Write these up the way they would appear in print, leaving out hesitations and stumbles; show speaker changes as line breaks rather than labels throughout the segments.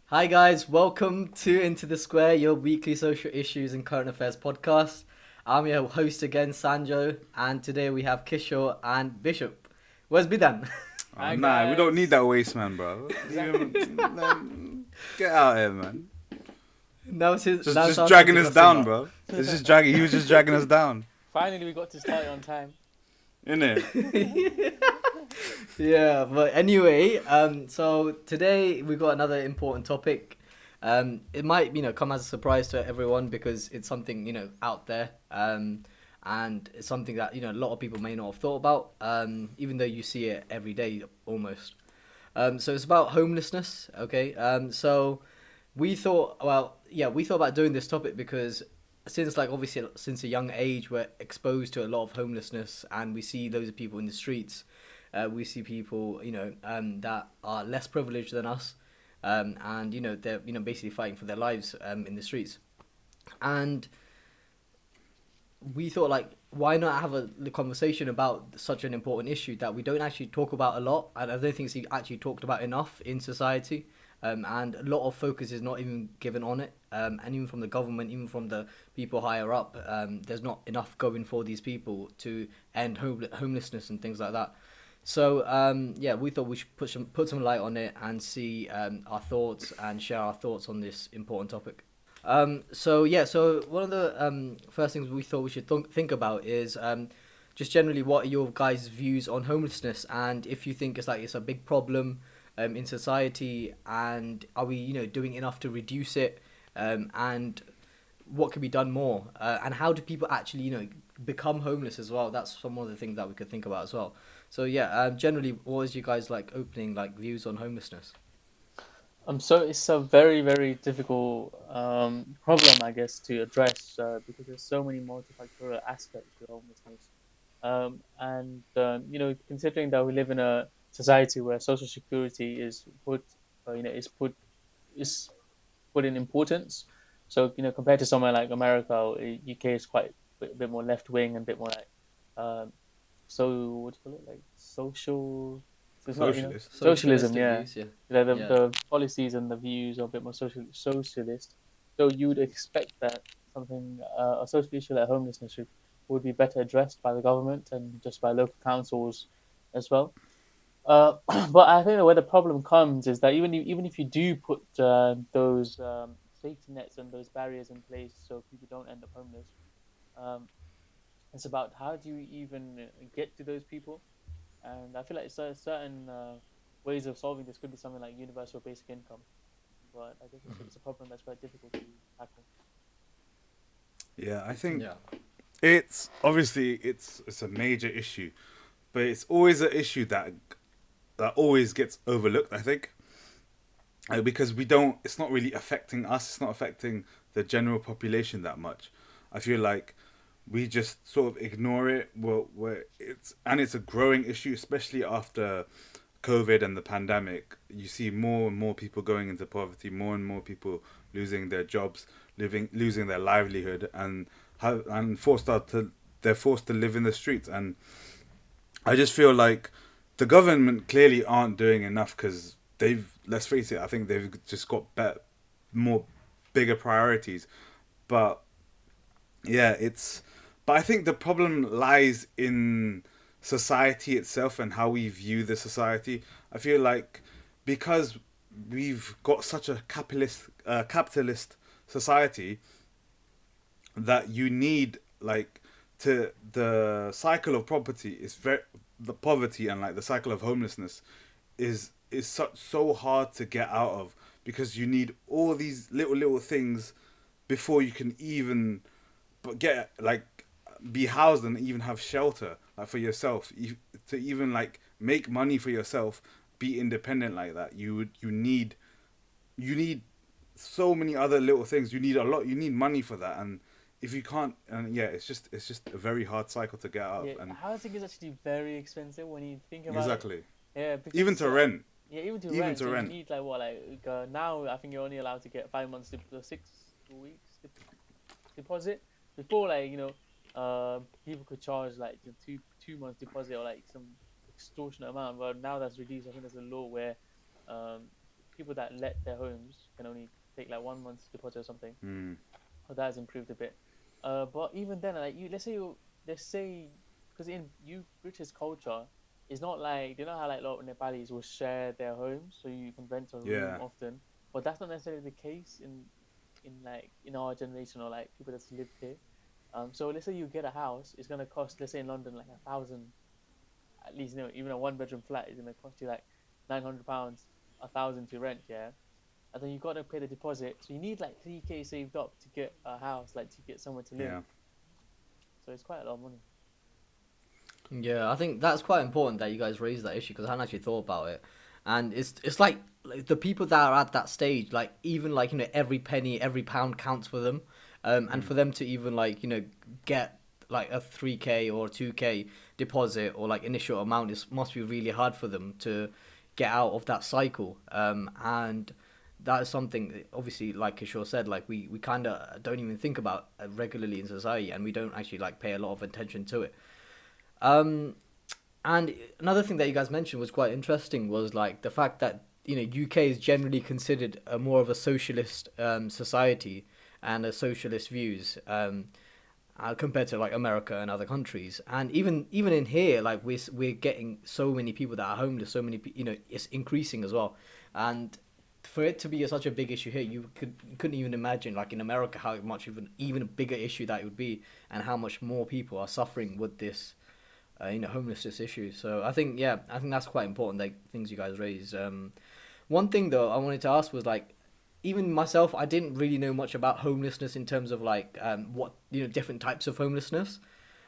Hi guys, welcome to Into the Square, your weekly social issues and current affairs podcast. I'm your host again, Sanjo, and today we have Kishore and Bishop. Where's Bidan?
Oh,
Hi
nah, we don't need
guys.
that waste man, bro.
Exactly.
Get out here, man.
Now
Just
sounds
dragging
into
us
cussing
down,
out.
bro. It's just dragging. He was just dragging us down,
Finally, we got to start it on time.
innit?
Yeah, but anyway, so today we got another important topic. It might, come as a surprise to everyone because it's something, out there. And it's something that, a lot of people may not have thought about, even though you see it every day almost. So it's about homelessness, okay? So we thought about doing this topic because since obviously since a young age we're exposed to a lot of homelessness and we see loads of people in the streets. We see people, that are less privileged than us, and they're basically fighting for their lives in the streets. And we thought why not have a conversation about such an important issue that we don't actually talk about a lot, and I don't think it's actually talked about enough in society. And a lot of focus is not even given on it, and even from the government, even from the people higher up, there's not enough going for these people to end homelessness and things like that. So yeah, we thought we should put some light on it and see our thoughts and share our thoughts on this important topic. So one of the first things we thought we should think about is just generally what are your guys' views on homelessness, and if you think it's a big problem in society, and are we doing enough to reduce it, and what could be done more, and how do people actually become homeless as well? That's some of the things that we could think about as well. So yeah, generally, what is you guys opening views on homelessness?
So it's a very, very difficult problem, I guess, to address because there's so many multifactorial aspects to homelessness. Considering that we live in a society where social security is put, is put in importance. So, compared to somewhere like America, or UK is quite a bit more left wing and a bit more um, so what do you call it, like social, so it's not,
Socialist.
socialism,
Socialistic
yeah.
views, yeah,
The
yeah.
policies and the views are a bit more socialist. So you would expect that something a social issue like homelessness would be better addressed by the government and just by local councils as well. But I think that where the problem comes is that even if you do put those safety nets and those barriers in place so people don't end up homeless, um, it's about how do you even get to those people. And I feel like certain ways of solving this could be something like universal basic income, but I guess it's a problem that's quite difficult to tackle.
Yeah, I think
Yeah.
it's obviously it's a major issue, but it's always an issue that always gets overlooked. I think because we don't. It's not really affecting us. It's not affecting the general population that much. I feel like we just sort of ignore it. Well, where it's a growing issue, especially after COVID and the pandemic. You see more and more people going into poverty, more and more people losing their jobs, losing their livelihood, and forced out to they're forced to live in the streets. And I just feel like the government clearly aren't doing enough because they've, let's face it, I think they've just got more bigger priorities. But yeah, but I think the problem lies in society itself and how we view the society. I feel like because we've got such a capitalist society that you need to the cycle of poverty is very the poverty and the cycle of homelessness is so hard to get out of because you need all these little things before you can even but get be housed and even have shelter for yourself to even make money for yourself, be independent like that. You need so many other little things. You need money for that. And if you can't, and yeah, it's just a very hard cycle to get out
Yeah,
of. And
housing is actually very expensive when you think about it.
exactly,
Yeah,
even
because
to rent,
yeah, even to
even
rent,
to
so you
rent.
need now I think you're only allowed to get 5 months, 6 weeks deposit. Before, people could charge like the 2 months deposit or like some extortionate amount, but now that's reduced. I think there's a law where um people that let their homes can only take like 1 month's deposit or something.
Mm.
But that has improved a bit. But even then, like let's say, because in British culture, it's not like, you know how like a lot of Nepalis will share their homes, so you can rent a room
Yeah.
often. But that's not necessarily the case in our generation, or like people that's lived here. So let's say you get a house, it's gonna cost, let's say in London, like 1,000, at least, even a one-bedroom flat is gonna cost you like £900, 1,000 to rent, yeah. And then you gotta pay the deposit, so you need like 3K saved up to get a house, like to get somewhere to live.
Yeah.
So it's quite a lot of money.
Yeah, I think that's quite important that you guys raised that issue because I hadn't actually thought about it, and it's like the people that are at that stage, like even like every penny, every pound counts for them, and for them to even like get like a 3K or 2K deposit or like initial amount, it must be really hard for them to get out of that cycle, and that is something that, obviously, like Kishore said, like we kind of don't even think about regularly in society, and we don't actually like pay a lot of attention to it. Um, and another thing that you guys mentioned was quite interesting was like the fact that UK is generally considered a more of a socialist society and a socialist views compared to like America and other countries. And even in here, like we're getting so many people that are homeless, so many it's increasing as well. And for it to be such a big issue here, you couldn't even imagine like in America how much even a bigger issue that it would be, and how much more people are suffering with this homelessness issue. So I think that's quite important. Like things you guys raised. One thing though I wanted to ask was like, even myself, I didn't really know much about homelessness in terms of like what different types of homelessness.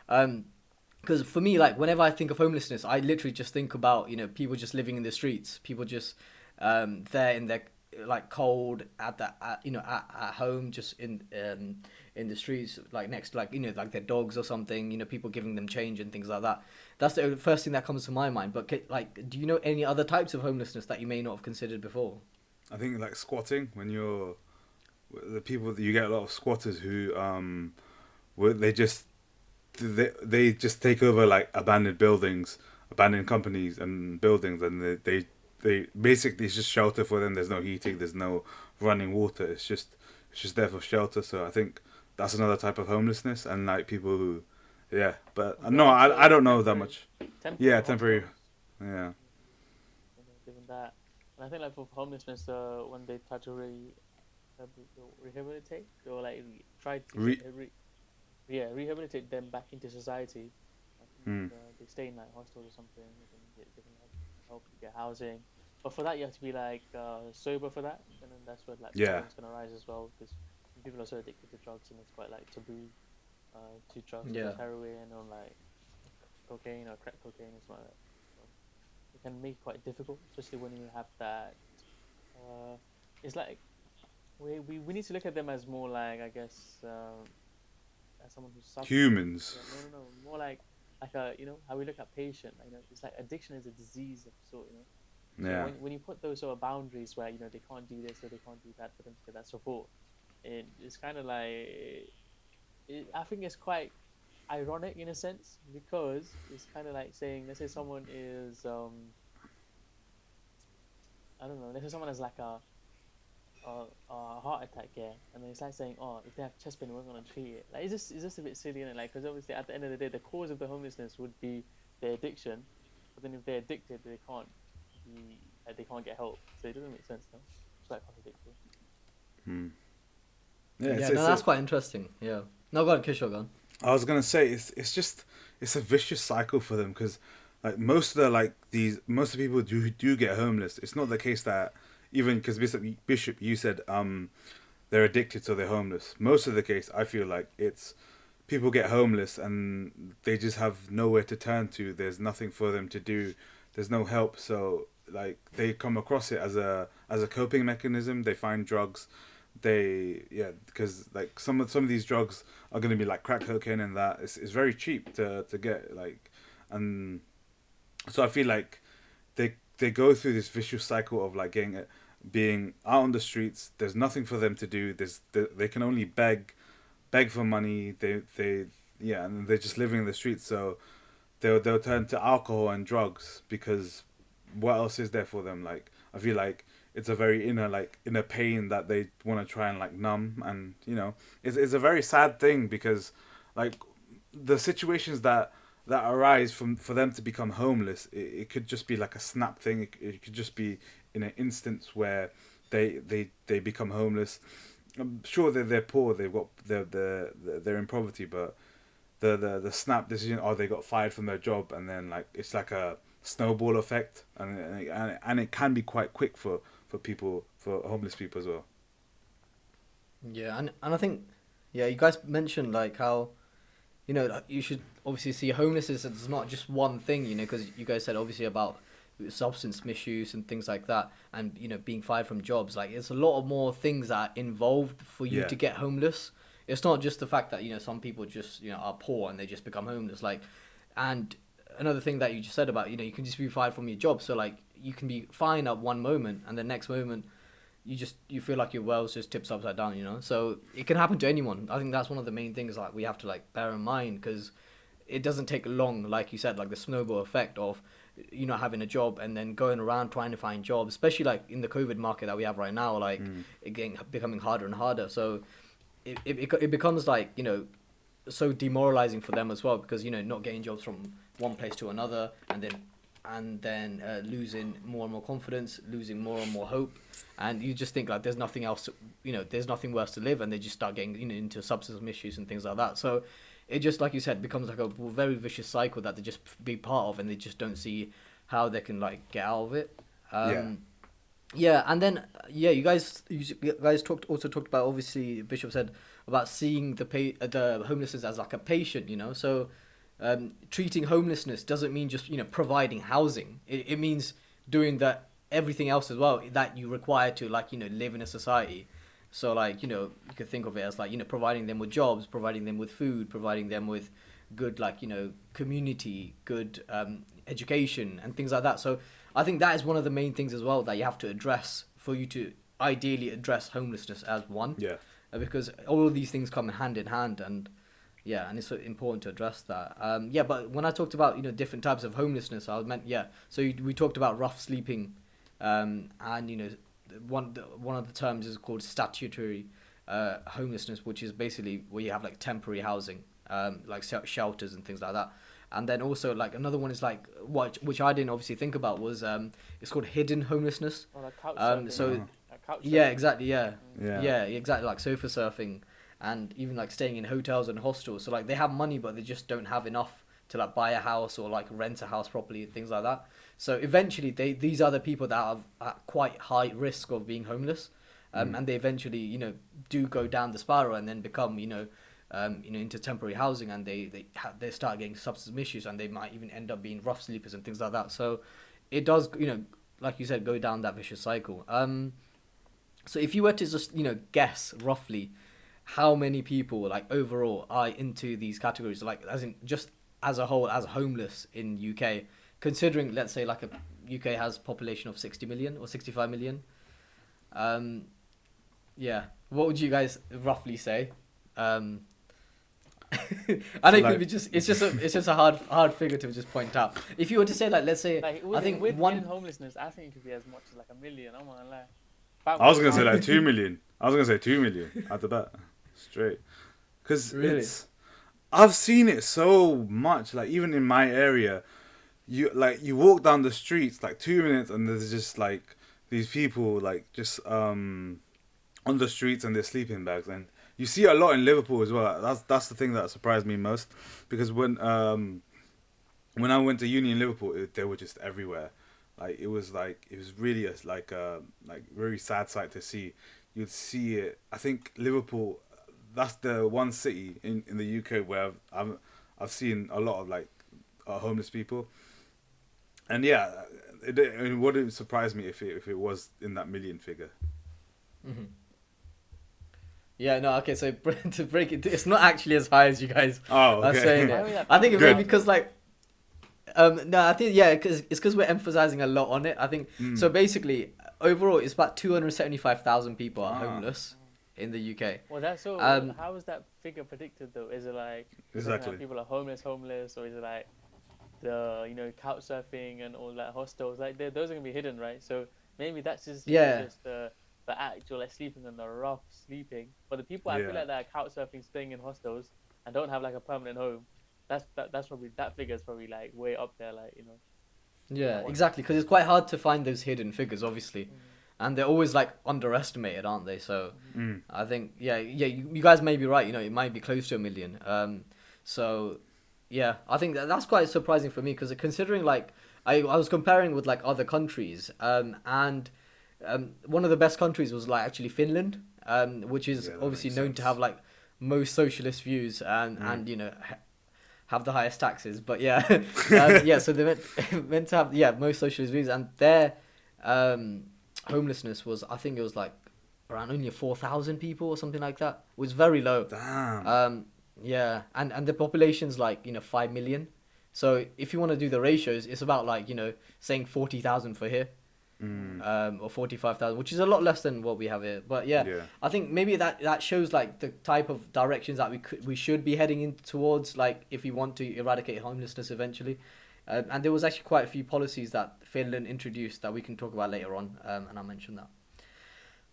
Because for me, like whenever I think of homelessness, I literally just think about people just living in the streets, people just there in their like cold at home, just in the streets, like next to like like their dogs or something, people giving them change and things like that. That's the first thing that comes to my mind. But like, do you know any other types of homelessness that you may not have considered before?
I think like squatting, when you're the people that you get a lot of squatters who they just they just take over like abandoned buildings, abandoned companies and buildings, and they basically, it's just shelter for them. There's no heating, there's no running water. It's just there for shelter. So I think that's another type of homelessness, and like people who, yeah. But
They're
no, I
also
don't know that much.
temporary
Yeah, temporary.
hostels.
Yeah.
Given that, and I think like for homelessness, when they try to rehabilitate, or like try to
Re-
rehabilitate them back into society. I think
hmm.
they stay in like hostels or something. They can help you get housing, but for that you have to be like sober for that, and then that's where like
Yeah.
problems gonna rise as well, because people are so addicted to drugs, and it's quite like taboo to drugs such
Yeah.
as heroin or like cocaine or crack cocaine and something like that. So it can make it quite difficult, especially when you have that. Uh, it's like we need to look at them as more like, I guess, as someone who's suffering.
Humans.
Yeah, no, more like a, how we look at patient. It's like addiction is a disease of sort. So
Yeah.
when you put those sort of boundaries where they can't do this or they can't do that for them to get that support, it's kind of like, I think it's quite ironic in a sense, because it's kind of like saying, let's say someone is I don't know, let's say someone has like a heart attack, yeah, and then it's like saying, oh, if they have chest pain, we're gonna treat it. Like it's just a bit silly, isn't it? Like, because obviously at the end of the day, the cause of the homelessness would be their addiction, but then if they're addicted, they can't get help. So it doesn't make sense, no? It's quite contradictory.
Hmm. Yeah.
Yeah, no, that's quite interesting. Yeah. No, go on, Kishore, go on.
I was gonna say it's just it's a vicious cycle for them, because like most of the people who do get homeless, it's not the case that, even because Bishop, you said they're addicted, so they're homeless. Most of the case, I feel like it's people get homeless and they just have nowhere to turn to. There's nothing for them to do. There's no help. So like they come across it as a coping mechanism. They find drugs. Because like some of these drugs are going to be like crack cocaine, and that it's very cheap to get, like. And so I feel like they go through this vicious cycle of like being out on the streets. There's nothing for them to do. They can only beg for money. And they're just living in the streets. So they'll turn to alcohol and drugs, because what else is there for them? Like, I feel like it's a very inner pain that they want to try and like numb, and it's a very sad thing because like the situations that arise for them to become homeless, it could just be like a snap thing. It could just be in an instance where they become homeless. I'm sure they're poor, they're in poverty, but the snap decision, oh, they got fired from their job, and then like it's like a snowball effect, and it can be quite quick for people, for homeless people as well.
Yeah, and I think, yeah, you guys mentioned like how, like, you should obviously see homelessness as not just one thing, because you guys said obviously about substance misuse and things like that, and being fired from jobs. Like, it's a lot of more things that are involved for you
Yeah.
to get homeless. It's not just the fact that some people just are poor and they just become homeless. Like, and another thing that you just said about you can just be fired from your job. So like you can be fine at one moment and the next moment you feel like your world's just tips upside down. So it can happen to anyone. I think that's one of the main things like we have to like bear in mind, because it doesn't take long, like you said, like the snowball effect of having a job and then going around trying to find jobs, especially like in the COVID market that we have right now, like it becoming harder and harder. So it becomes like so demoralizing for them as well, because not getting jobs from one place to another, and then losing more and more confidence, losing more and more hope, and you just think like there's nothing else there's nothing worse to live, and they just start getting into substance misuse and things like that. So it just, like you said, becomes like a very vicious cycle that they just be part of, and they just don't see how they can like get out of it. Yeah, and then you guys talked about, obviously Bishop said about seeing the homelessness as like a patient, So treating homelessness doesn't mean just providing housing. It means doing everything else as well that you require to like live in a society. So like you could think of it as like providing them with jobs, providing them with food, providing them with good like community, good education and things like that. So I think that is one of the main things as well that you have to address for you to ideally address homelessness as one.
Yeah.
Because all of these things come hand in hand, and and it's important to address that. But when I talked about different types of homelessness, I meant So we talked about rough sleeping, and one of the terms is called statutory homelessness, which is basically where you have like temporary housing, like shelters and things like that. And then also like another one is like which I didn't obviously think about was it's called hidden homelessness.
Or like couch surfing.
So
Like couch
yeah,
surfing.
exactly,
Yeah.
yeah, exactly, like sofa surfing, and even like staying in hotels and hostels. So like they have money, but they just don't have enough to like buy a house or like rent a house properly, things like that. So eventually, these are the people that are at quite high risk of being homeless, and they eventually do go down the spiral and then become into temporary housing, and they start getting substance misuse, and they might even end up being rough sleepers and things like that. So it does like you said, go down that vicious cycle. So if you were to just guess roughly how many people like overall are into these categories, like as in just as a whole as homeless in UK, considering let's say like a UK has a population of 60 million or 65 million, what would you guys roughly say? I know it could be it's just a hard figure to just point out. If you were to say like let's say
Like
I think
with
one
homelessness, I think it could be as much as like 1 million. I'm not gonna lie.
I was gonna say like 2 million. I was gonna say 2 million at the bat, straight. Because
Really?
I've seen it so much. Like even in my area, you walk down the streets like 2 minutes, and there's just like these people like just on the streets, and they're sleeping bags. And you see a lot in Liverpool as well. That's the thing that surprised me most, because when I went to uni in Liverpool, they were just everywhere. Like it was really a very sad sight to see. You'd see it. I think Liverpool, that's the one city in the UK where I've seen a lot of like homeless people, and it wouldn't surprise me if it was in that million figure.
Mm-hmm. Yeah, no, okay, so to break it, it's not actually as high as you guys
Oh,
are
okay.
saying
I
it.
mean, that
I think it
people
may
Good.
be because like, no, I think because it's because we're emphasizing a lot on it. I think so. Basically, overall, it's about 275,000 people are homeless in the UK.
Well, that's so.
Um,
How is that figure predicted though? Is it like
Exactly.
like people are homeless, or is it like the couch surfing and all that hostels? Like those are gonna be hidden, right? So Maybe that's just
Yeah.
just the actual like sleeping on the rough sleeping. But the people I feel
Yeah.
like that are couch surfing, staying in hostels and don't have like a permanent home, that's probably that figure's probably like way up there, like
Yeah,
that one.
exactly. Because it's quite hard to find those hidden figures, obviously,
Mm-hmm.
and they're always like underestimated, aren't they? So
Mm-hmm.
Mm.
I think, yeah, you guys may be right. It might be close to a million. So yeah, I think that's quite surprising for me because considering like I was comparing with like other countries, and one of the best countries was like actually Finland, which is
Yeah, that
obviously
makes
known to have
sense.
like most socialist views
Mm.
and have the highest taxes. But yeah, yeah. So they meant to have most socialist views, and their um, homelessness was, I think it was like around only 4,000 people or something like that. It was very low.
Damn.
Um, yeah, and the population's like 5 million. So if you want to do the ratios, it's about like saying 40,000 for here,
Mm.
or 45,000, which is a lot less than what we have here. But yeah,
Yeah.
I think maybe that shows like the type of directions that we should be heading in towards, like if we want to eradicate homelessness eventually. And there was actually quite a few policies that Finland introduced that we can talk about later on, and I'll mention that.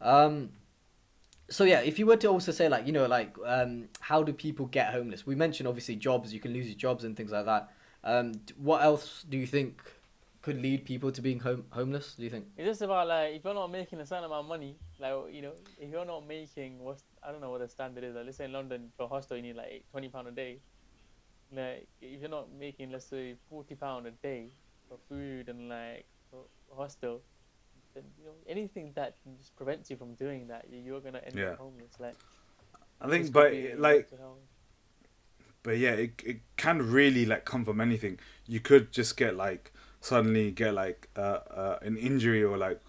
Um, so yeah, if you were to also say like how do people get homeless? We mentioned obviously jobs. You can lose your jobs and things like that. What else do you think could lead people to being homeless? Do you think?
It's just about like if you're not making a certain amount of money, like if you're not making what's I don't know what the standard is. Like let's say in London for a hostel you need like £20 a day. Like if you're not making let's say £40 a day for food and like for a hostel, then anything that just prevents you from doing that, you're gonna end up
Yeah.
homeless. Like
I
this
think,
could
but
be
like,
mental health.
but yeah, it can really like come from anything. You could just get like suddenly get like an injury or like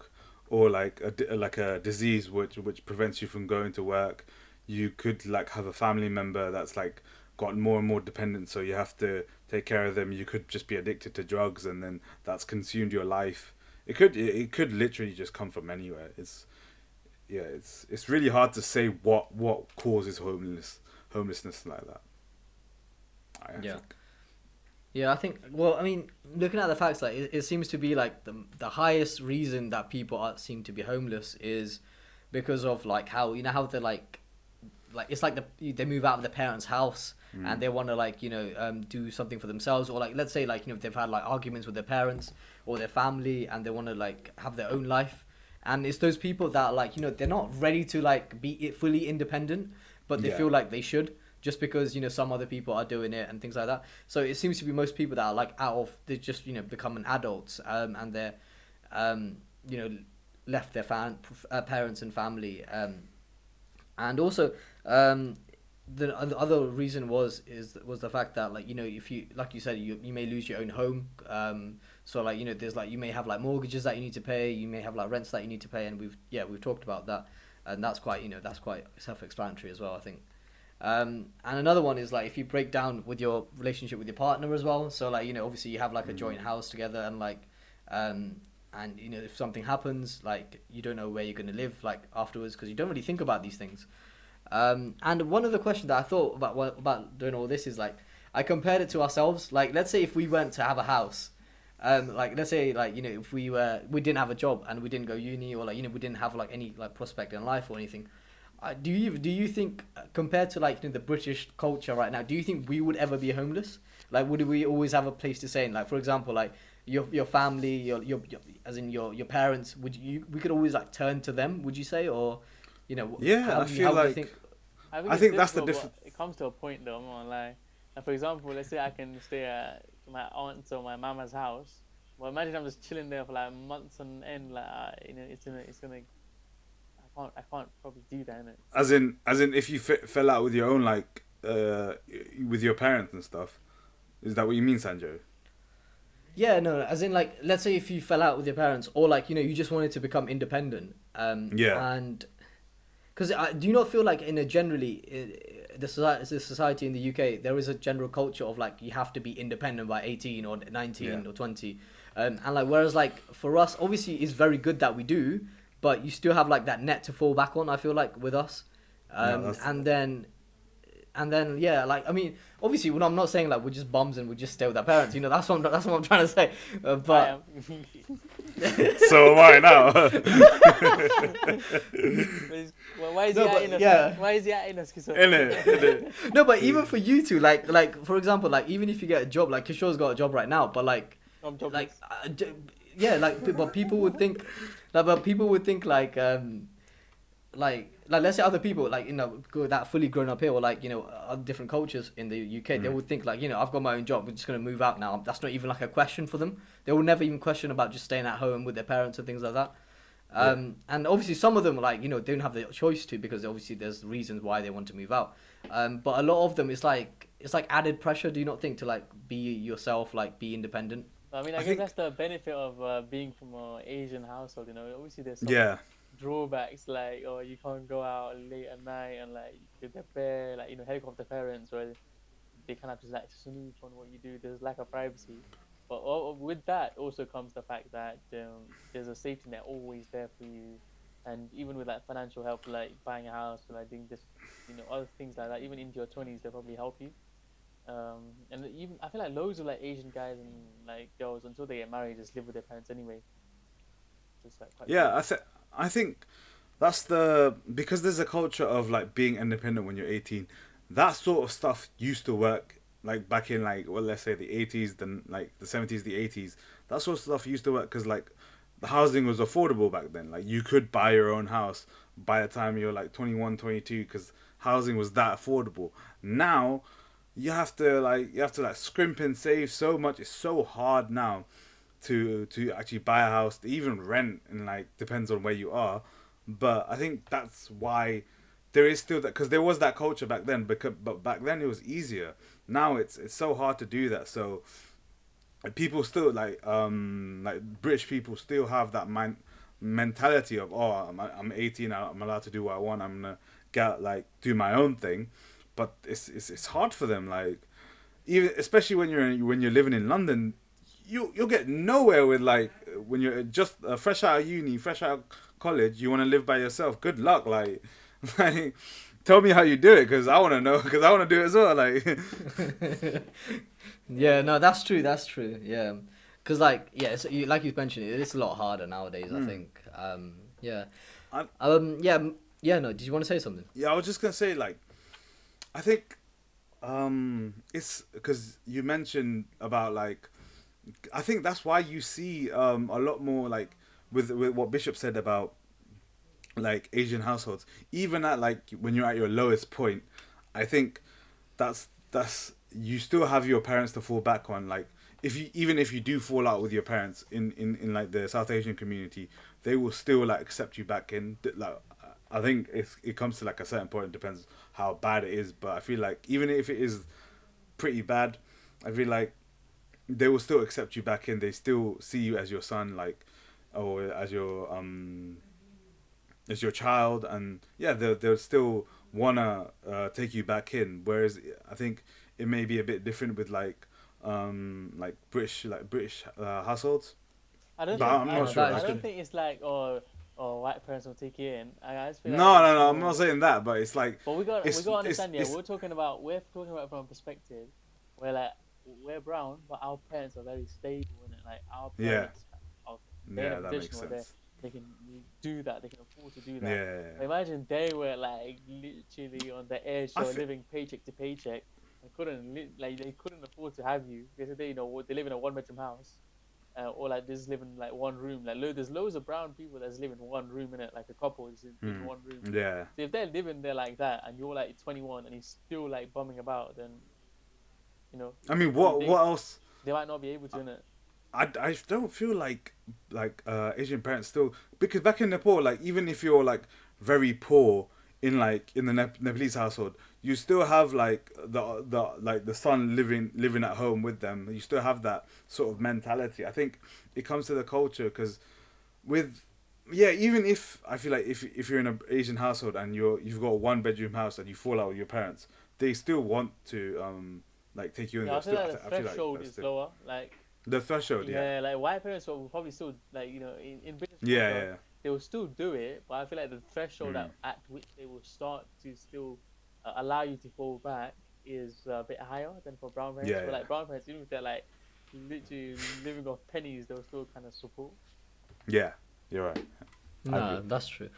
like a disease which prevents you from going to work. You could like have a family member that's like got more and more dependent, so you have to take care of them. You could just be addicted to drugs, and then that's consumed your life. It could literally just come from anywhere. It's really hard to say what causes homelessness like that. I
Yeah.
think.
Yeah, I think. Well, I mean, looking at the facts, like it seems to be like the highest reason that people seem to be homeless is because of like how how they're like it's like they move out of their parents' house and
Mm.
they want to like do something for themselves, or like let's say like they've had like arguments with their parents or their family and they want to like have their own life, and it's those people that like they're not ready to like be fully independent, but they
Yeah.
feel like they should just because some other people are doing it and things like that. So it seems to be most people that are like out of they just become an adults, and they're um you know left their parents and family, and also um the other reason was the fact that like if you like you said you may lose your own home, so like there's like you may have like mortgages that you need to pay, you may have like rents that you need to pay, and we've talked about that, and that's quite that's quite self-explanatory as well, I think. And another one is like if you break down with your relationship with your partner as well, so like obviously you have like a joint house together, and like and if something happens, like you don't know where you're going to live like afterwards because you don't really think about these things. And one of the questions that I thought about doing all this is like I compared it to ourselves. Like let's say if we went to have a house, like let's say like if we didn't have a job and we didn't go uni, or like we didn't have like any like prospect in life or anything. Do you think compared to like the British culture right now, do you think we would ever be homeless? Like would we always have a place to stay in? Like for example, like your family, your as in your parents, we could always like turn to them, would you say? Or
Yeah, I feel
how do you think?
like
I think
I
it's
think that's the
difficult,
difference.
but it comes to a point though. I'm not gonna lie. Like for example, let's say I can stay at my aunt's or my mama's house. Well, imagine I'm just chilling there for like months on end. Like it's gonna. I can't probably do that, innit?
As in, if you fell out with your own like with your parents and stuff, is that what you mean, Sanjo?
Yeah, no, as in like let's say if you fell out with your parents, or like you just wanted to become independent,
Yeah,
and because do you not feel like in a generally the society in the UK there is a general culture of like you have to be independent by 18 or 19
yeah,
or 20, and like whereas like for us obviously it's very good that we do, but you still have like that net to fall back on, I feel like with us,
yeah. That's
and then and then yeah, like I mean, obviously, I'm not saying like we're just bums and we just stay with our parents. You know, that's what I'm trying to say.
I
But
am.
So am I now.
Well, why is he
no,
at in
but
us?
yeah.
Why is he at in us?
Innit?
No, but even for you two, like for example, like even if you get a job, like Kishore's got a job right now, but
I'm
like,
jobless.
yeah, like, but people would think, like let's say other people like that fully grown up here or like other different cultures in the UK, they would think like I've got my own job, we're just gonna move out now. That's not even like a question for them. They will never even question about just staying at home with their parents and things like that. And obviously some of them like don't have the choice to because obviously there's reasons why they want to move out. But a lot of them it's like added pressure. Do you not think to like be yourself, like be independent?
I mean, I guess
think,
that's the benefit of being from an Asian household. Obviously there's some
yeah,
drawbacks like you can't go out late at night and like they're bare like helicopter parents where they kind of just like snoop on what you do. There's lack of privacy, but with that also comes the fact that there's a safety net always there for you, and even with like financial help, like buying a house or like doing this, other things like that. Even into your 20s, they'll probably help you. And even I feel like loads of like Asian guys and like girls until they get married just live with their parents anyway. Just like quite
yeah.
cool.
I think that's because there's a culture of like being independent when you're 18. That sort of stuff used to work like back in like let's say the 80s, then like the 70s, the 80s. That sort of stuff used to work because like the housing was affordable back then. Like you could buy your own house by the time you're like 21, 22 because housing was that affordable. Now you have to scrimp and save so much. It's so hard now to actually buy a house, to even rent, and like depends on where you are. But I think that's why there is still that because there was that culture back then. But back then it was easier. Now it's so hard to do that. So people still like British people still have that mentality of I'm 18, I'm allowed to do what I want. I'm gonna get like do my own thing. But it's hard for them like even especially when you're living in London, you'll get nowhere with like when you're just fresh out of uni, fresh out of college. You want to live by yourself. Good luck, like, like tell me how you do it because I want to know because I want to do it as well. Like,
Yeah, no, that's true. That's true. Yeah, because like like you mentioned, it's a lot harder nowadays. I think. Yeah.
I,
Yeah. Yeah. No. Did you want to say something?
yeah, I was just gonna say like I think it's because you mentioned about like I think that's why you see a lot more like with what Bishop said about like Asian households, even at like when you're at your lowest point, I think that's you still have your parents to fall back on. Like if you do fall out with your parents in like the South Asian community, they will still like accept you back in. Like I think it comes to like a certain point. It depends how bad it is, but I feel like even if it is pretty bad, I feel like they will still accept you back in. They still see you as your son, like or as your child, and yeah, they'll still wanna take you back in. Whereas I think it may be a bit different with like British households.
I don't
But
think
I'm
I,
not
No,
sure.
that
I
is
I
don't
true.
could.
think it's like white parents will take you in. I just feel like
No,
it's
no, no. I'm not
more.
saying that, but it's like
But we got to understand. Yeah,
it's
we're talking about from a perspective where like we're brown, but our parents are very stable in it. Like our
yeah,
parents are they're in a
yeah. That
position
makes
where
sense.
they can do that. They can afford to do that.
Yeah,
Imagine they were like literally on the edge,
I
or
think
living paycheck to paycheck, and like they couldn't afford to have you because they live in a one-bedroom house, or like they just live in like one room. Like there's loads of brown people that live in one room in it, like a couple is in one room.
yeah.
So if they're living there like that, and you're like 21 and he's still like bumming about, then
I mean,
they
what else?
they might not be able to in it.
I don't feel like Asian parents still because back in Nepal, like even if you're like very poor in the Nepalese household, you still have like the son living at home with them. You still have that sort of mentality. I think it comes to the culture because with yeah, even if I feel like if you're in an Asian household and you've got a one bedroom house and you fall out with your parents, they still want to like take you in.
Yeah,
They'll
I feel
still
like the
I feel like
threshold
that's
is
still
lower. Like
the threshold. Yeah,
yeah, like white parents will probably still like in British
yeah,
culture
yeah.
they will still do it, but I feel like the threshold
Mm.
at which they will start to still allow you to fall back is a bit higher than for brown parents.
Yeah,
But
yeah,
like brown parents, even if they're like literally living off pennies, they'll still kind of support.
yeah. You're right. I agree.
No, that's true.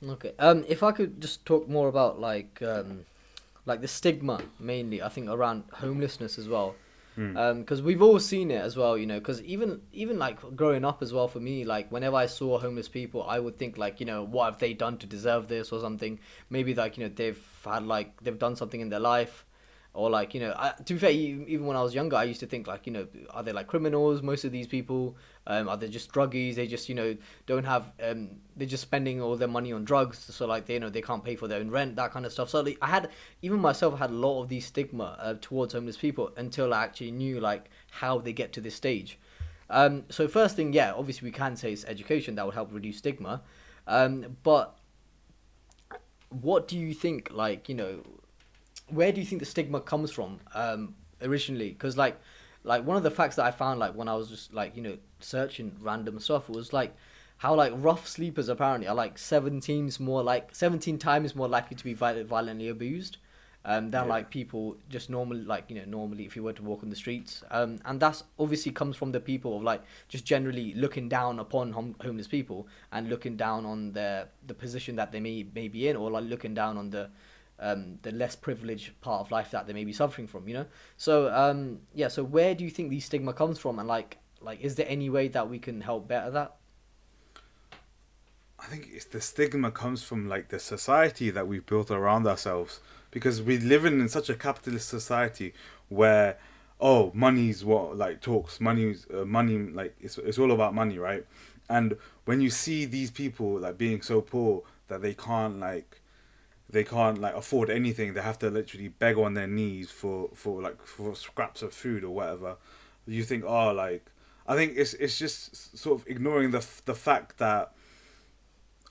Okay. If I could just talk more about like the stigma mainly, I think around homelessness as well.
Hmm.
Because we've all seen it as well, because even like growing up as well for me, like whenever I saw homeless people, I would think like, what have they done to deserve this or something? Maybe like, they've done something in their life, or like, to be fair, even when I was younger, I used to think like, are they like criminals? Most of these people, are they just druggies? They just, don't have, they're just spending all their money on drugs, so like they can't pay for their own rent, that kind of stuff. So like, even myself had a lot of these stigma towards homeless people until I actually knew like how they get to this stage. So first thing, yeah, obviously we can say it's education that would help reduce stigma, but what do you think, like, where do you think the stigma comes from originally? Because like one of the facts that I found like when I was just like searching random stuff was like how like rough sleepers apparently are like 17 times more likely to be violently abused than
Yeah.
like people just normally, like normally if you were to walk on the streets, and that's obviously comes from the people of like just generally looking down upon homeless people and looking down on the position that they may be in, or like looking down on the less privileged part of life that they may be suffering from, so yeah, so where do you think these stigma comes from, and like is there any way that we can help better that?
I think it's the stigma comes from like the society that we've built around ourselves, because we live in such a capitalist society where, oh, money's what like talks, money, like it's all about money, right? And when you see these people like being so poor that they can't afford anything, they have to literally beg on their knees for scraps of food or whatever, you think, oh, like, I think it's just sort of ignoring the fact that,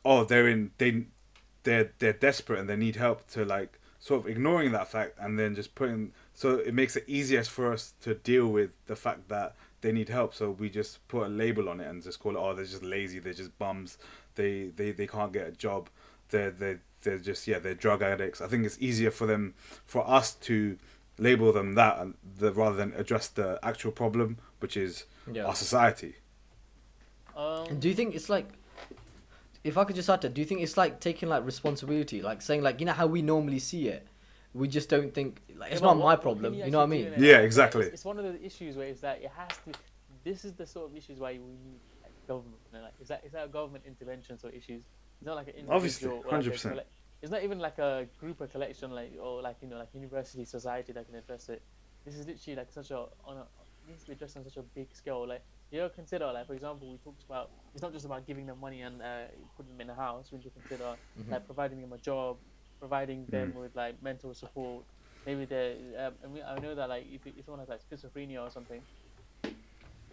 oh, they're desperate and they need help, to like sort of ignoring that fact, and then just putting, so it makes it easiest for us to deal with the fact that they need help, so we just put a label on it and just call it, oh, they're just lazy, they're just bums, they can't get a job, they're just, yeah, they're drug addicts. I think it's easier for us to label them that, rather than address the actual problem, which is
Yeah.
our society.
And do you think it's like, if I could just add that, do you think it's like taking like responsibility, like saying like, how we normally see it, we just don't think like it's
Yeah,
not
but
my
what can
problem,
you
you know what I
actually do
mean?
in it?
Yeah,
Like,
exactly.
it's one of the issues where it's that it has to. This is the sort of issues why we need like government. Like, is that government intervention sort of issues? It's not like an
Obviously,
individual or like
100%.
it's not even like a group or collection, like, or like like university society that can address it. This is literally like such a on a it needs to be addressed on such a big scale. Like, consider, like, for example, we talked about, it's not just about giving them money and putting them in a house. We need to consider like providing them a job, providing them with like mental support. Maybe they I know that like if someone has like schizophrenia or something,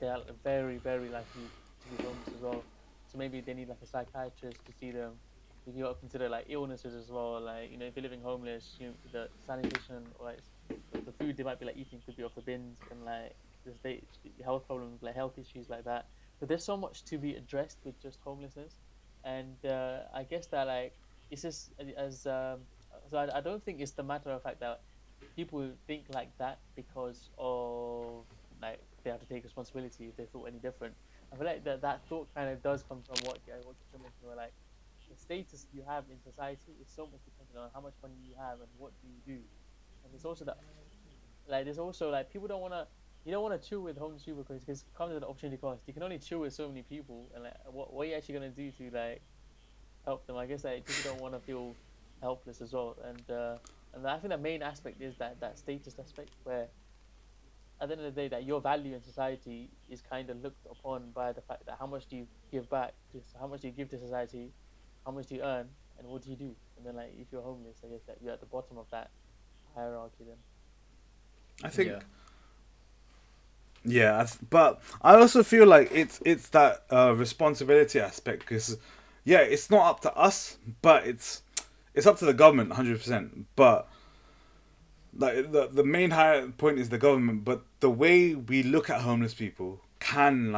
they are very, very likely to be homeless as well. So maybe they need like a psychiatrist to see them. You got to consider like illnesses as well. Like, if you're living homeless, the sanitation, or like the food they might be like eating could be off the bins, and like the health problems, like health issues like that. So there's so much to be addressed with just homelessness, and I guess that like it's just as so I don't think it's the matter of fact that people think like that because of like they have to take responsibility if they thought any different. I feel like that thought kind of does come from what you mentioned, where like the status you have in society is so much dependent on how much money you have and what do you do. And there's also that, like, there's also like people don't want to, you don't want to chill with homeless people because it comes at an opportunity cost. You can only chill with so many people, and like what are you actually gonna do to like help them? I guess like people don't want to feel helpless as well, and I think the main aspect is that status aspect, where at the end of the day that your value in society is kind of looked upon by the fact that how much do you give back, how much do you give to society, how much do you earn, and what do you do? And then like if you're homeless, I guess that you're at the bottom of that hierarchy then.
I think,
Yeah.
yeah, but I also feel like it's that responsibility aspect, because, yeah, it's not up to us, but it's up to the government 100%. But like the main high point is the government, but the way we look at homeless people can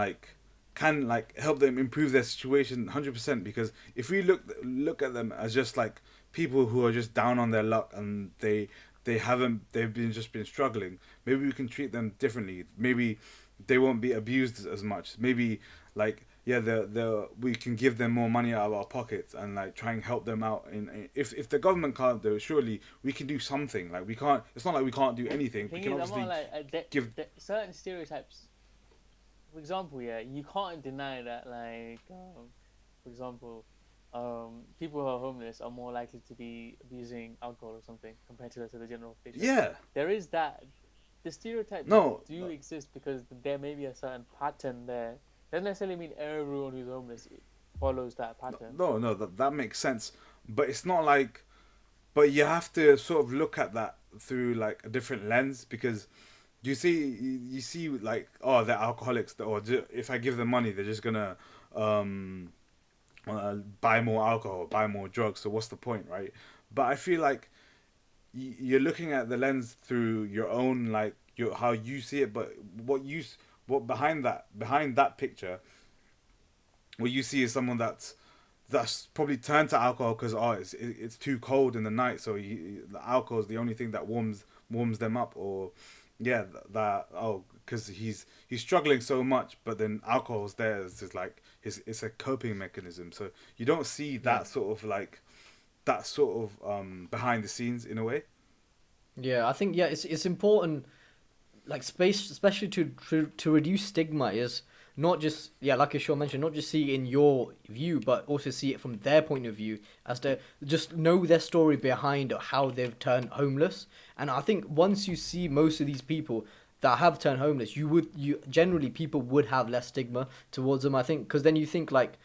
help them improve their situation 100%, because if we look at them as just like people who are just down on their luck and they've been struggling. Maybe we can treat them differently. Maybe they won't be abused as much. Maybe like yeah, the we can give them more money out of our pockets and like try and help them out. If the government can't do it, surely we can do something. Like we can't. It's not like we can't do anything.
The
We
thing
can
is, I'm
obviously
not like
give.
certain stereotypes. For example, yeah, you can't deny that, like, for example, people who are homeless are more likely to be abusing alcohol or something compared to the general population.
Yeah.
There is that. The stereotypes
No.
do exist because there may be a certain pattern there. Doesn't necessarily mean everyone who's homeless follows that pattern.
No. That makes sense. But it's not like. But you have to sort of look at that through like a different lens because you see like oh they're alcoholics or if I give them money they're just gonna buy more alcohol, buy more drugs. So what's the point, right? But I feel like you're looking at the lens through your own like your how you see it, but what behind that picture, what you see is someone that's probably turned to alcohol because it's too cold in the night, so the alcohol is the only thing that warms them up, or yeah that because he's struggling so much, but then alcohol's there. It's just like it's a coping mechanism. So you don't see that sort of like that sort of behind the scenes in a way.
Yeah, I think it's important, like space, especially to reduce stigma is not just like Ashur mentioned, not just see it in your view, but also see it from their point of view, as to just know their story behind how they've turned homeless. And I think once you see most of these people that have turned homeless, you generally people would have less stigma towards them. I think because then you think like,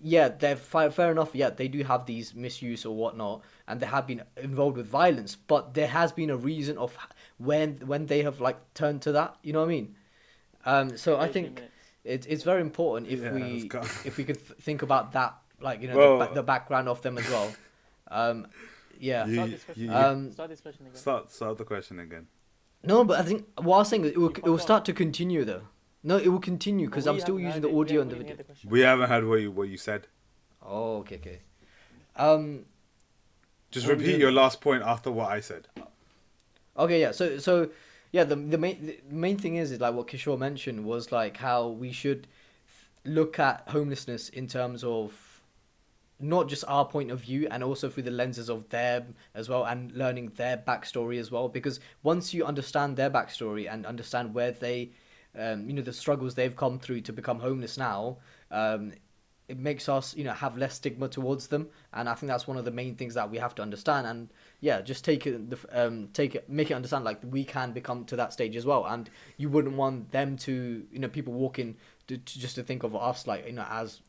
yeah, they're fair enough. Yeah, they do have these misuse or whatnot, and they have been involved with violence. But there has been a reason of when they have like turned to that. You know what I mean? So I think it's very important if we could think about that, like the background of them as well. Yeah.
Start this question again.
Start the question again.
No, but I think what I was saying is it will start to continue though. No, it will continue because I'm still using the audio and the video.
We haven't heard what you said.
Oh, okay.
Just repeat your last point after what I said.
Okay, yeah. So yeah, the main thing is like what Kishore mentioned was like how we should look at homelessness in terms of not just our point of view and also through the lenses of them as well, and learning their backstory as well, because once you understand their backstory and understand where they the struggles they've come through to become homeless now, it makes us have less stigma towards them. And I think that's one of the main things that we have to understand. And yeah, just make it understand like we can become to that stage as well. And you wouldn't want them to people walking to think of us like as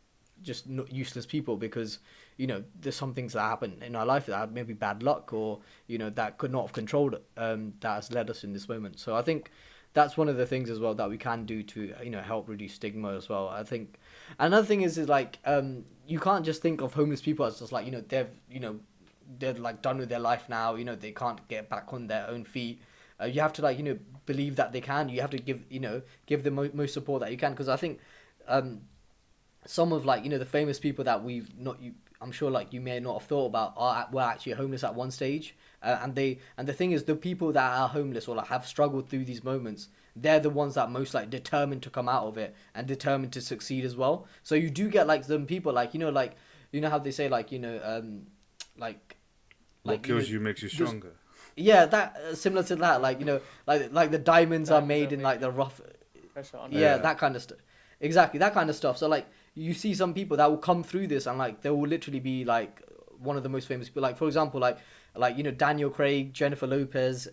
just useless people, because there's some things that happen in our life that have maybe bad luck, or that could not have controlled that has led us in this moment. So I think that's one of the things as well that we can do to help reduce stigma as well. I think another thing is like you can't just think of homeless people as just like they're like done with their life now, they can't get back on their own feet. You have to like believe that they can. You have to give them most support that you can, because I think some of like the famous people that I'm sure like you may not have thought about were actually homeless at one stage, and the thing is, the people that are homeless or like have struggled through these moments, they're the ones that most like determined to come out of it and determined to succeed as well. So you do get like some people like how they say like
what kills you makes you stronger.
Yeah, that similar to that, like like the diamonds are made in like the rough. That kind of stuff. Exactly, that kind of stuff. So like you see some people that will come through this and like they will literally be like one of the most famous people. Like for example, like Daniel Craig, Jennifer Lopez,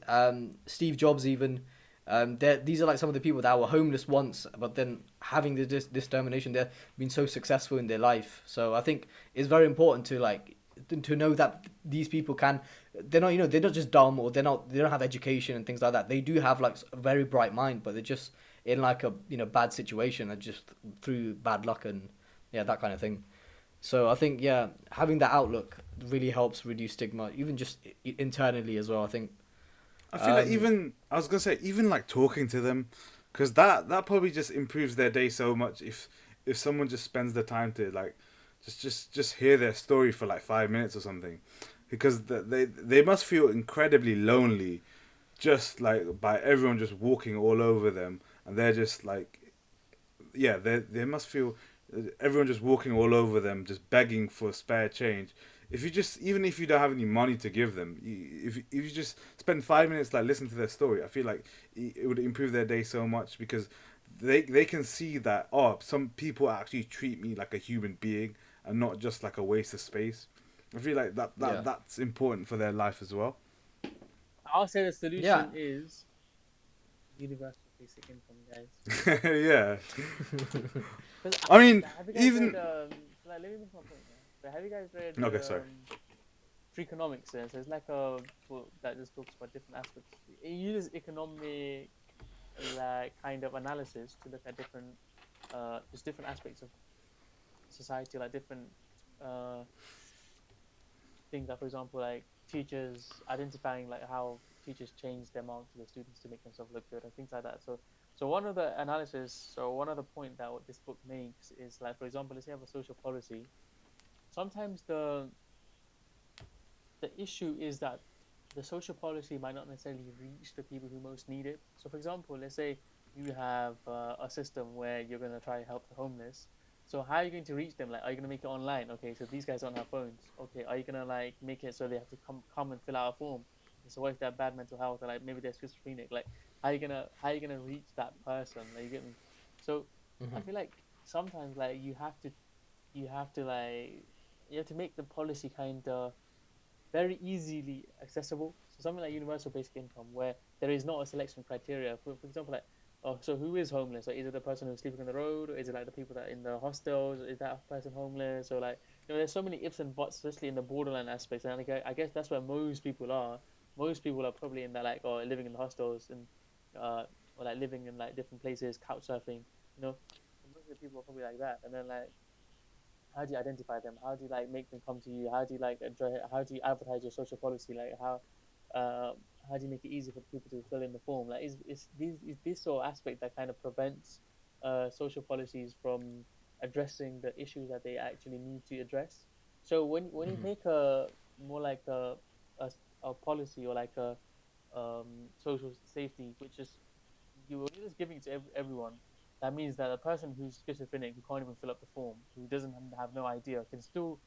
Steve Jobs even. These are like some of the people that were homeless once, but then having this determination, they've been so successful in their life. So I think it's very important to know that these people they're not just dumb, or they don't have education and things like that. They do have like a very bright mind, but they're just in like a bad situation and just through bad luck and that kind of thing. So I think having that outlook really helps reduce stigma, even just internally as well. I think
I feel like even like talking to them, because that probably just improves their day so much if someone just spends the time to like just hear their story for like 5 minutes or something. because they must feel incredibly lonely, just like by everyone just walking all over them, and they're just like, yeah, they must feel everyone just walking all over them, just begging for spare change. If you just, even if you don't have any money to give them, if you just spend 5 minutes like listen to their story, I feel like it would improve their day so much, because they can see that, oh, some people actually treat me like a human being and not just like a waste of space. I feel like
Yeah.
that's important for their life as well.
I'll say the
Yeah.
solution is universal basic income, guys.
Yeah.
Because
I mean,
have you guys read
even
so like, let me make my point now. So have you guys read
okay, sorry.
Freakonomics? So it's like a book that just talks about different aspects. It uses economic like kind of analysis to look at different just different aspects of society, like different uh things, like for example like teachers identifying like how teachers change their mark to the students to make themselves look good and things like that. So one of the analysis, so one of the point that what this book makes is like, for example, let's say you have a social policy. Sometimes the issue is that the social policy might not necessarily reach the people who most need it. So, for example, let's say you have a system where you're going to try to help the homeless. So, how are you going to reach them? Like, are you going to make it online? Okay, so these guys don't have phones. Okay, are you going to like make it so they have to come and fill out a form? So, what if they have bad mental health, or like maybe they're schizophrenic? Like, how are you gonna reach that person? Like, you get me? So, I
Hmm.
feel like sometimes like you have to make the policy kind of very easily accessible. So something like universal basic income, where there is not a selection criteria. For example, like, oh, so who is homeless? Like, is it the person who's sleeping on the road, or is it like the people that are in the hostels? Is that person homeless? Or like, there's so many ifs and buts, especially in the borderline aspects. And like, I guess that's where most people are. Most people are probably in that like, or living in the hostels and uh, or like living in like different places, couch surfing. You know, most of the people are probably like that. And then like, how do you identify them? How do you like make them come to you? How do you like address, how do you advertise your social policy? Like uh, how do you make it easy for people to fill in the form? Like is this sort of aspect that kind of prevents social policies from addressing the issues that they actually need to address. So when you
Hmm.
make a more like a policy or like a social safety, which is you're just giving it to everyone. That means that a person who's schizophrenic, who can't even fill up the form, who doesn't have no idea, can still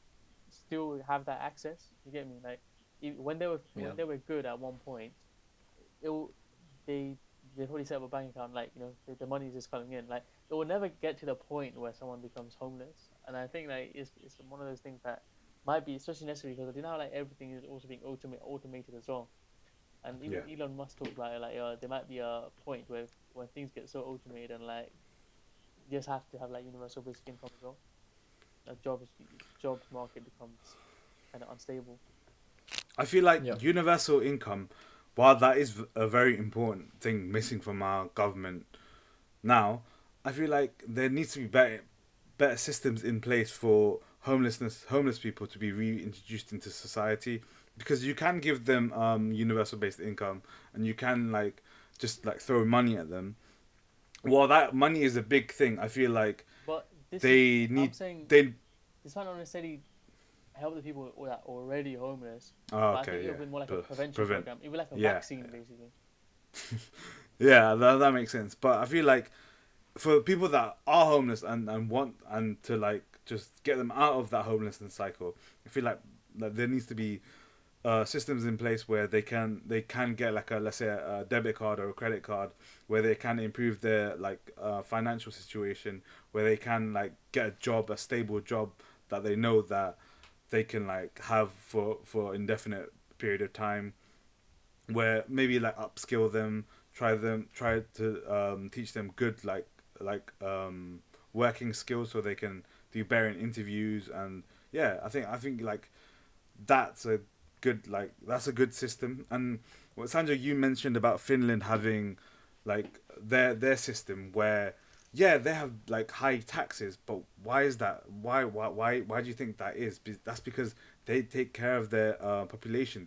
have that access. You get me? Like when they were
Yeah.
good at one point, it will, they they probably set up a bank account, like the money is just coming in. Like it will never get to the point where someone becomes homeless. And I think like it's one of those things that might be especially necessary because you know how like everything is also being automated as well. And even
Yeah.
Elon Musk talked about it, like there might be a point where when things get so automated and like you just have to have like universal basic income as well. Like jobs market becomes kind of unstable.
I feel like
Yeah.
universal income, while that is a very important thing missing from our government now, I feel like there needs to be better systems in place for homeless people to be reintroduced into society, because you can give them universal based income, and you can like just like throw money at them. While that money is a big thing, I feel like
But this is
they
I'm
need
saying
they
this might not necessarily help the people who are already homeless,
oh,
but I think
okay,
it'll
yeah,
be more like a prevention
prevent,
program. It'll be like a
yeah,
vaccine basically.
yeah, that makes sense. But I feel like for people that are homeless and want and to like just get them out of that homelessness cycle, I feel like there needs to be systems in place where they can get like a, let's say, a debit card or a credit card, where they can improve their like financial situation, where they can like get a job, a stable job that they know that they can like have for indefinite period of time, where maybe like upskill them, try to teach them good like working skills so they can do better in interviews. And yeah, I think like that's a that's a good system. And what Sanjay, you mentioned about Finland having like their system where, yeah, they have like high taxes, but why is that? Why do you think that is? That's because they take care of their population.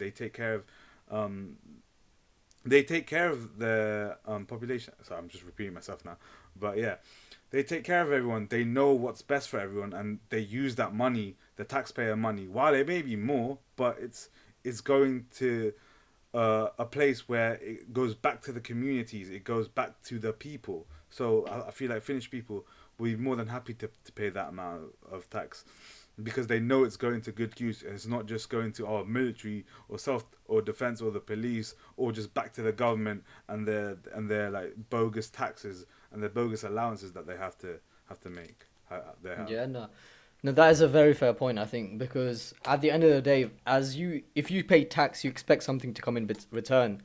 Um, they take care of the population. So I'm just repeating myself now, but yeah, they take care of everyone. They know what's best for everyone, and they use that money, the taxpayer money. While it may be more, but is going to a place where it goes back to the communities, it goes back to the people. So I feel like Finnish people will be more than happy to pay that amount of tax because they know it's going to good use and it's not just going to our military or self or defense or the police or just back to the government and their like bogus taxes and their bogus allowances that they have to make. They have.
Yeah, no. No, that is a very fair point, I think, because at the end of the day, if you pay tax, you expect something to come in return.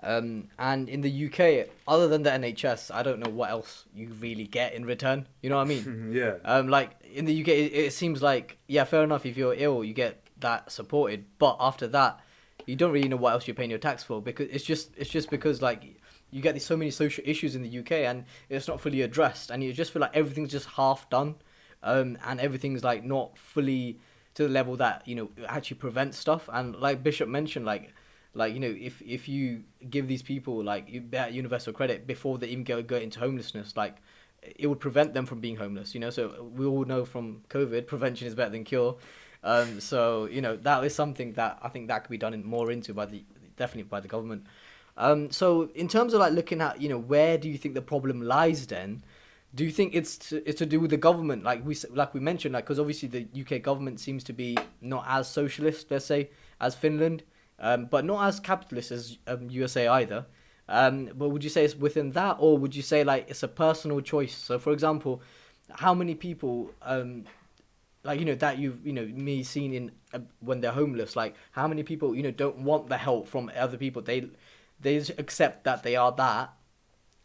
And in the UK, other than the NHS, I don't know what else you really get in return. You know what I mean?
Yeah.
Like in the UK, it seems like, yeah, fair enough. If you're ill, you get that supported, but after that, you don't really know what else you're paying your tax for because it's just because like you get so many social issues in the UK and it's not fully addressed, and you just feel like everything's just half done, and everything's like not fully to the level that actually prevents stuff. And like Bishop mentioned, like if you give these people like that universal credit before they even go into homelessness, like it would prevent them from being homeless. So we all know from COVID, prevention is better than cure. So that is something that I think that could be done more into definitely by the government. So in terms of like looking at where do you think the problem lies then? Do you think it's to do with the government, like we mentioned, like because obviously the UK government seems to be not as socialist, let's say, as Finland, but not as capitalist as USA either. But would you say it's within that, or would you say like it's a personal choice? So, for example, how many people, like that me seen in when they're homeless, like how many people don't want the help from other people? They just accept that they are that,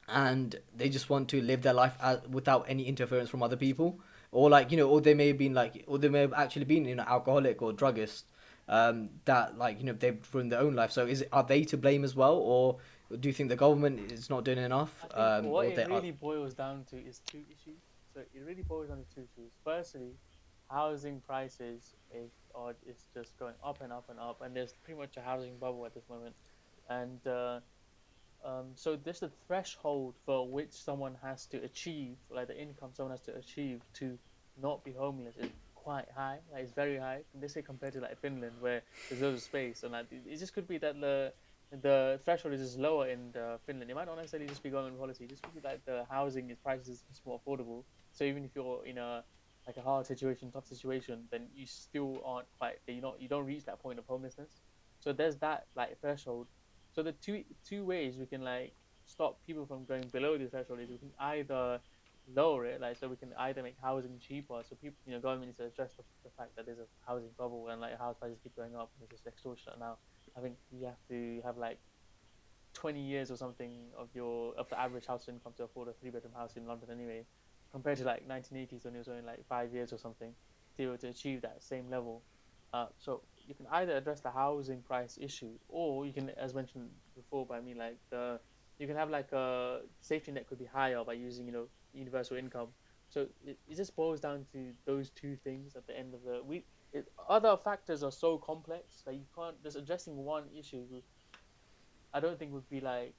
and they just want to live their life without any interference from other people, or like or they may have been or they may have actually been alcoholic or druggist, that like they've ruined their own life. So are they to blame as well, or do you think the government is not doing enough?
I think what
Or
it
they are.
really boils down to is two issues. So it really boils down to two issues. Firstly, housing prices is just going up and up and up, and there's pretty much a housing bubble at this moment. And so this the threshold for which someone has to achieve, like the income someone has to achieve to not be homeless is quite high. Like it's very high. They say compared to like Finland, where there's loads of space, and like it just could be that the threshold is just lower in Finland. It might not necessarily just be government policy. It just could be like the housing is prices is just more affordable. So even if you're in a like a hard situation, tough situation, then you still aren't quite you don't reach that point of homelessness. So there's that like threshold. So the two ways we can like stop people from going below the threshold is we can either lower it, like so we can either make housing cheaper. So people, government needs to address the fact that there's a housing bubble and like house prices keep going up and it's just extortionate now. I think you have to have like 20 years or something of the average house income to afford a 3-bedroom house in London anyway, compared to like 1980s when it was only like 5 years or something to achieve that same level. So you can either address the housing price issue, or you can, as mentioned before by me, like you can have like a safety net could be higher by using universal income. So it just boils down to those two things at the end of the week. Other factors are so complex that you can't just addressing one issue. I don't think would be like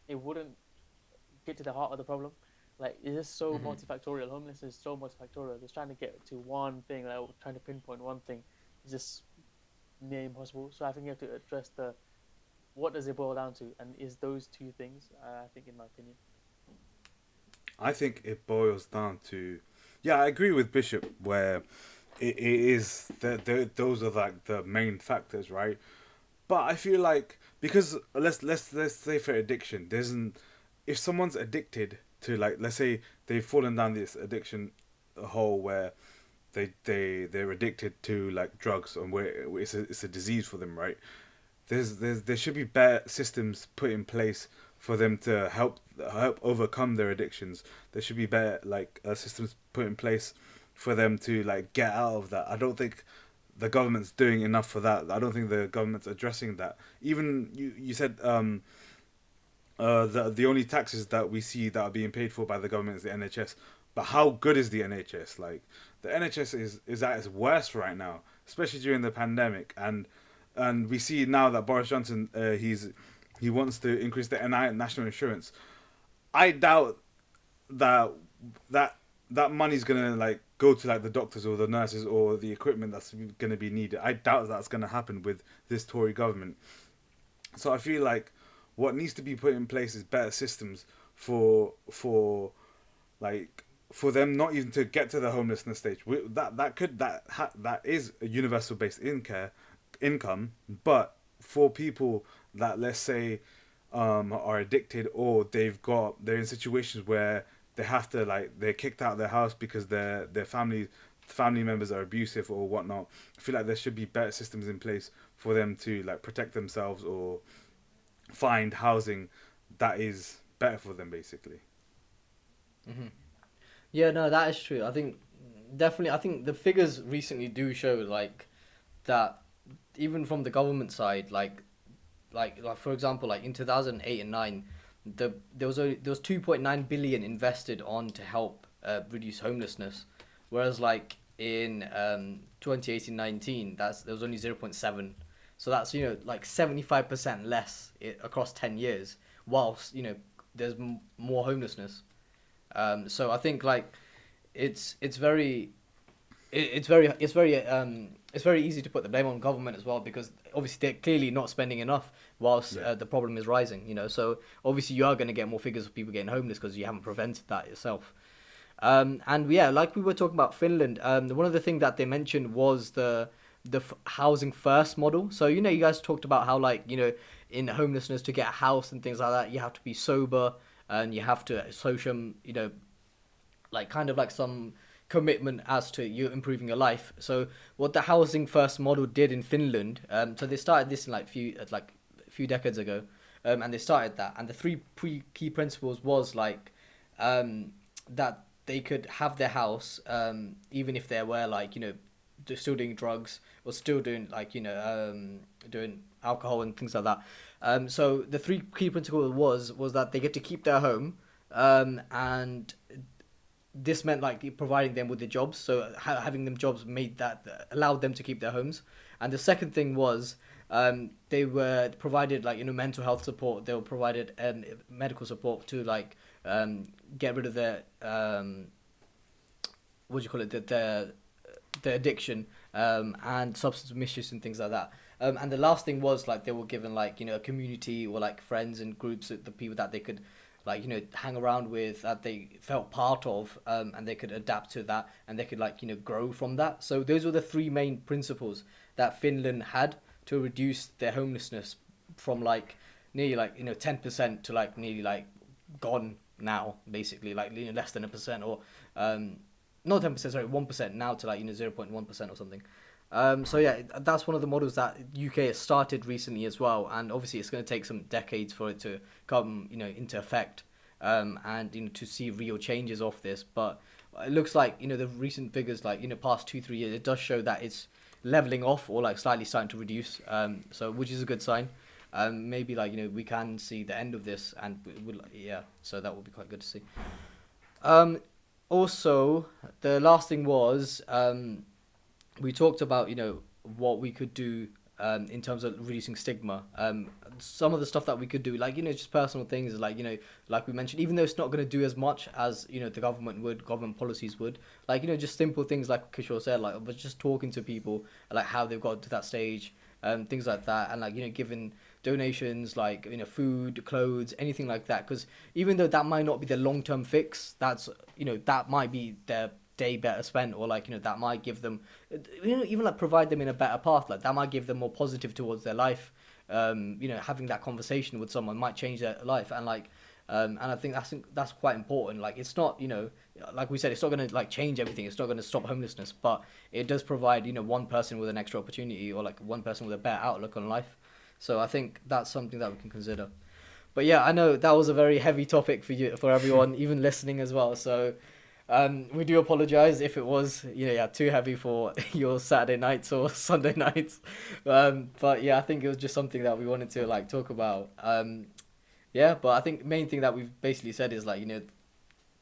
it wouldn't get to the heart of the problem. Like it's just so multifactorial. Homelessness is so multifactorial. Just trying to get to one thing, like trying to pinpoint one thing, is just near impossible. So I think you have to address the what does it boil down to, and is those two things. I think, in my opinion.
I think it boils down to, yeah, I agree with Bishop where it is those are like the main factors, right? But I feel like because let's say for addiction, if someone's addicted to like let's say they've fallen down this addiction hole where they're addicted to like drugs and where it's a disease for them, right? There should be better systems put in place for them to help overcome their addictions. There should be better like systems put in place for them to like get out of that. I don't think the government's doing enough for that. I don't think the government's addressing that. Even you said the only taxes that we see that are being paid for by the government is the NHS. But how good is the NHS? Like the NHS is at its worst right now, especially during the pandemic, and we see now that Boris Johnson he wants to increase the NI, national insurance. I doubt that that money's gonna like go to like the doctors or the nurses or the equipment that's gonna be needed. I doubt that's gonna happen with this Tory government. So I feel like what needs to be put in place is better systems for like for them not even to get to the homelessness stage. That is a universal based income, but for people that, let's say, are addicted, or they're in situations where they have to, like, they're kicked out of their house because their family members are abusive or whatnot. I feel like there should be better systems in place for them to like protect themselves or find housing that is better for them, basically.
Hmm. Yeah, no, that is true. I think definitely. I think the figures recently do show like that even from the government side, like for example, like in 2008 and 9, there was 2.9 billion invested on to help reduce homelessness, whereas like in 2018-19, there was only 0.7. So that's like 75% less across 10 years, whilst there's more homelessness. So I think like it's very it's very easy to put the blame on government as well, because obviously they're clearly not spending enough whilst
Yeah.
the problem is rising. So obviously you are going to get more figures of people getting homeless because you haven't prevented that yourself. And yeah, like we were talking about Finland, one of the things that they mentioned was the housing first model. So you guys talked about how, like, in homelessness, to get a house and things like that, you have to be sober and you have to show some, like, kind of like some commitment as to you improving your life. So what the housing first model did in Finland, so they started this in like a few decades ago, and they started that, and the key principles was like, that they could have their house, even if they were like they're still doing drugs or still doing like doing alcohol and things like that. So the three key principles was that they get to keep their home, and this meant like providing them with the jobs. So having them jobs made that allowed them to keep their homes. And the second thing was, they were provided like mental health support. They were provided medical support to like get rid of their what do you call it, the addiction, and substance misuse and things like that. And the last thing was like they were given like a community or like friends and groups, the people that they could like hang around with, that they felt part of, and they could adapt to that, and they could like grow from that. So those were the three main principles that Finland had to reduce their homelessness from like nearly like 10% to like nearly like gone now, basically, like less than a percent, or not 10%, sorry, 1% now to like 0.1% or something. So yeah, that's one of the models that UK has started recently as well, and obviously it's going to take some decades for it to come into effect, and to see real changes of this. But it looks like the recent figures, like past 2-3 years, it does show that it's leveling off or like slightly starting to reduce. So which is a good sign. Maybe like we can see the end of this, and yeah, so that would be quite good to see. Um, Also, the last thing was, we talked about what we could do in terms of reducing stigma. Some of the stuff that we could do, like just personal things, like like we mentioned, even though it's not going to do as much as the government policies would, like just simple things like Kishore said, like but just talking to people, like how they've got to that stage, things like that, and like giving donations, like food, clothes, anything like that, because even though that might not be the long-term fix, that's that might be their day better spent, or like that might give them even like provide them in a better path, like that might give them more positive towards their life. Having that conversation with someone might change their life, and like and I think that's quite important. Like it's not like we said, it's not going to like change everything, it's not going to stop homelessness, but it does provide one person with an extra opportunity, or like one person with a better outlook on life. So I think that's something that we can consider. But yeah, I know that was a very heavy topic for everyone, even listening as well. So we do apologize if it was yeah, too heavy for your Saturday nights or Sunday nights. But yeah, I think it was just something that we wanted to like talk about. Yeah, but I think the main thing that we've basically said is like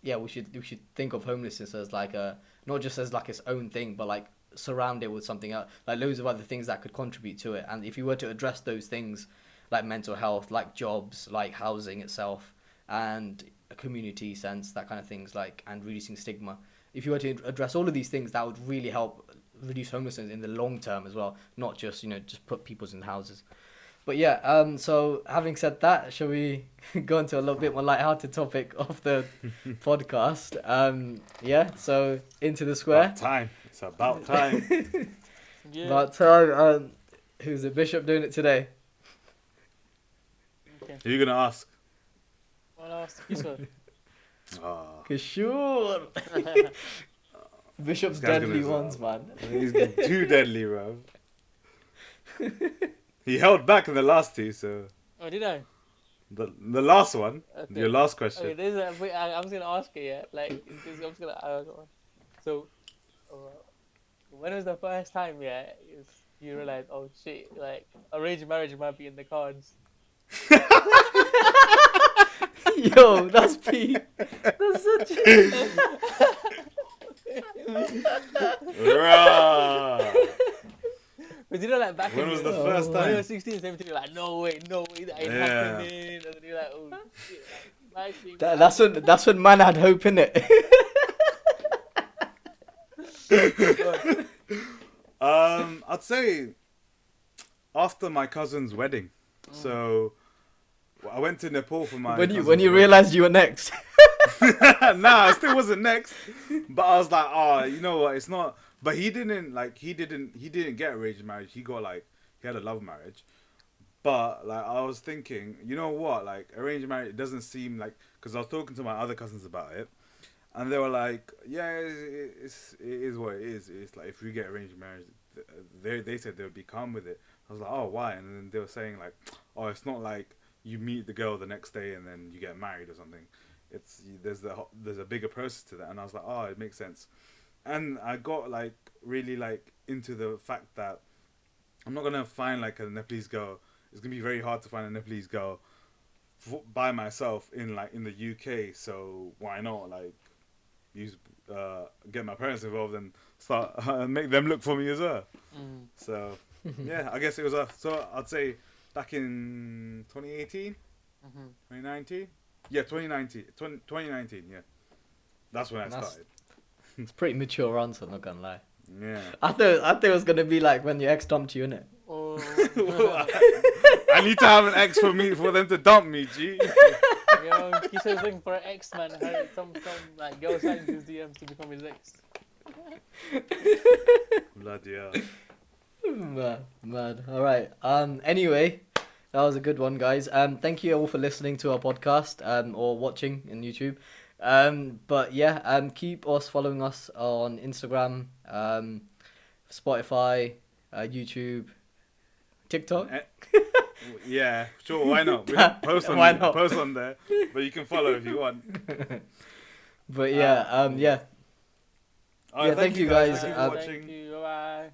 yeah, we should think of homelessness as like a, not just as like its own thing, but like surround it with something else, like loads of other things that could contribute to it. And if you were to address those things, like mental health, like jobs, like housing itself, and a community sense, that kind of things, like, and reducing stigma, if you were to address all of these things, that would really help reduce homelessness in the long term as well, not just just put people in houses. But yeah, so having said that, shall we go into a little bit more light-hearted topic of the podcast? Yeah, so into the square.
About time. It's about time.
Yeah.
About time. Who's the bishop doing it today?
Okay.
Who are you gonna ask?
Well, I'll ask you, sir.
Oh,
Sure. Bishop's
This guy's
deadly
gonna-
ones, man.
he's too deadly, bro. He held back in the last two, so
Oh, did I?
the last one,
Okay.
your last
Okay,
question.
this is wait, I'm just gonna ask it, yeah. Like, I'm just gonna. So, when was the first time, yeah, you realized, oh shit, like arranged marriage might be in the cards?
Yo, that's Pete. That's such.
Rah.
But you know, like back
When
in
was
the
the first
when you were
time?
16, 17, you're like, no way, that ain't
Yeah.
happening. And then you're like, oh shit, like, my thing,
That's when man had hope in it.
I'd say after my cousin's wedding. So I went to Nepal for my
when you
cousin's
realized you were next.
wedding. Nah, I still wasn't next. But I was like, oh, you know what? It's not. But he didn't get arranged marriage. He had a love marriage. But like I was thinking, you know what? Like arranged marriage, it doesn't seem like, because I was talking to my other cousins about it, and they were like, yeah, it is what it is. It's like if you get arranged marriage, they said they would be calm with it. I was like, oh, why? And then they were saying like, oh, it's not like you meet the girl the next day and then you get married or something. There's a bigger process to that. And I was like, oh, it makes sense. And I got like really like into the fact that I'm not gonna find like a Nepalese girl. It's gonna be very hard to find a Nepalese girl by myself in the UK. So why not like get my parents involved and start make them look for me as well.
Mm.
So yeah, I guess it was so I'd say back in 2018, 2019. Yeah, 2019. Yeah, that's when I started.
It's a pretty mature answer, not gonna lie.
Yeah.
I thought it was gonna be like when your ex dumped you, innit?
Oh.
I need to have an ex for them to dump me, G.
Yo, he's just looking for an ex, man. Some like girl signs his DMs to become his ex.
Bloody hell.
Mad. All right. Anyway, that was a good one, guys. Thank you all for listening to our podcast, or watching on YouTube. But yeah, keep following us on Instagram, Spotify, YouTube, TikTok.
Yeah, sure. Why not? We don't post on
Why not?
post on there, but you can follow if you want.
But yeah, yeah.
Alright,
Yeah, thank you guys.
Thank you for
Thank
watching.
you. Bye.